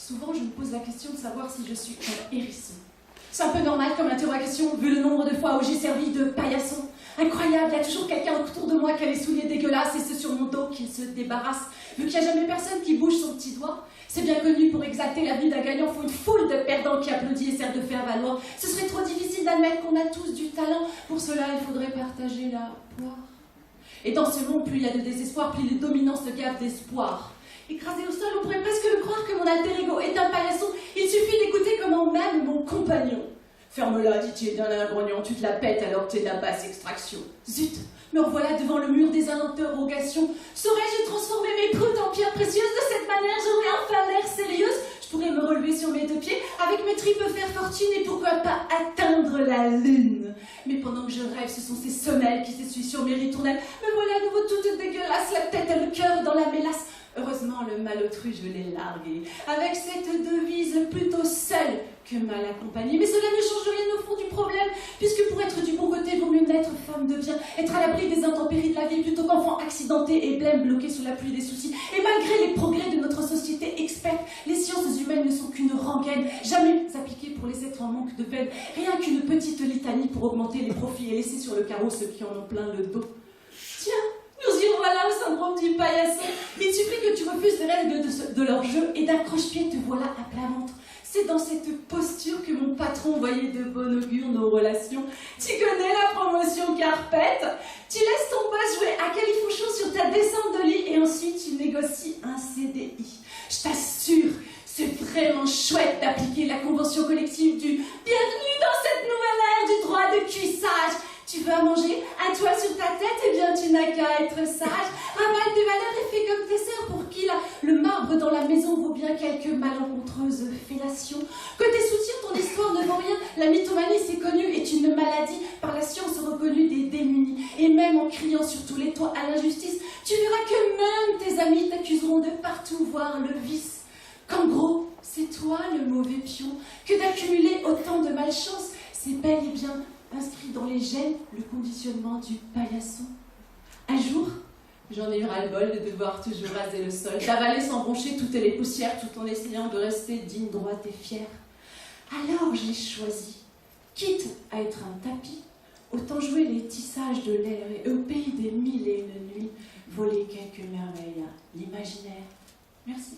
Souvent, je me pose la question de savoir si je suis un hérisson. C'est un peu normal comme interrogation, vu le nombre de fois où j'ai servi de paillasson. Incroyable, il y a toujours quelqu'un autour de moi qui a les souliers dégueulasses et c'est sur mon dos qu'il se débarrasse. Vu qu'il n'y a jamais personne qui bouge son petit doigt, c'est bien connu, pour exalter la vie d'un gagnant, faut une foule de perdants qui applaudit et servent de faire valoir. Ce serait trop difficile d'admettre qu'on a tous du talent. Pour cela, il faudrait partager la poire. Et dans ce monde, plus il y a de désespoir, plus les dominants se gavent d'espoir. Écrasé au sol, on pourrait presque le croire que mon alter ego est un paillasson. Il suffit d'écouter comment m'aime mon compagnon. Ferme-la, dit-il d'un air grognon, tu te la pètes alors que t'es de la basse extraction. Zut, me revoilà devant le mur des interrogations. Saurais-je transformer mes proutes en pierres précieuses? De cette manière, j'aurais enfin l'air sérieuse. Je pourrais me relever sur mes deux pieds, avec mes tripes faire fortune et pourquoi pas atteindre la lune. Mais pendant que je rêve, ce sont ces semelles qui s'essuient sur mes ritournelles. Me voilà à nouveau toute dégueulasse, la tête et le cœur dans la mélasse. Heureusement, le mal autrui, je l'ai largué, avec cette devise plutôt seule que mal accompagnée. Mais cela ne change rien au fond du problème, puisque pour être du bon côté, vaut mieux n'être femme de bien, être à l'abri des intempéries de la vie, plutôt qu'enfant accidenté et blême bloqué sous la pluie des soucis. Et malgré les progrès de notre société experte, les sciences humaines ne sont qu'une rengaine, jamais appliquées pour les êtres en manque de peine, rien qu'une petite litanie pour augmenter les profits et laisser sur le carreau ceux qui en ont plein le dos. Tiens, nous y voilà au syndrome du paillasson. Il suffit que tu refuses les règles de leur jeu et d'un croche-pied te voilà à plat ventre. C'est dans cette posture que mon patron voyait de bon augure nos relations. Tu connais la promotion carpette? Tu laisses ton boss jouer à califourchon sur ta descente de lit et ensuite tu négocies un CDI. Je t'assure, c'est vraiment chouette d'appliquer la convention collective du « Bienvenue dans cette nouvelle ère du droit de cuissage ». Tu veux à manger, un toit sur ta tête, eh bien tu n'as qu'à être sage. Ravale tes valeurs et fais comme tes sœurs pour qui le marbre dans la maison vaut bien quelques malencontreuses fellations. Côté soutien, ton histoire ne vaut rien. La mythomanie, c'est connu, est une maladie par la science reconnue des démunis. Et même en criant sur tous les toits à l'injustice, tu verras que même tes amis t'accuseront de partout voir le vice. Qu'en gros, c'est toi le mauvais pion, que d'accumuler autant de malchance, c'est bel et bien inscrit dans les gènes le conditionnement du paillasson. Un jour, j'en ai eu ras-le-bol de devoir toujours raser le sol, d'avaler sans broncher toutes les poussières tout en essayant de rester digne, droite et fière. Alors j'ai choisi, quitte à être un tapis, autant jouer les tissages de l'air et au pays des mille et une nuits, voler quelques merveilles à l'imaginaire. Merci.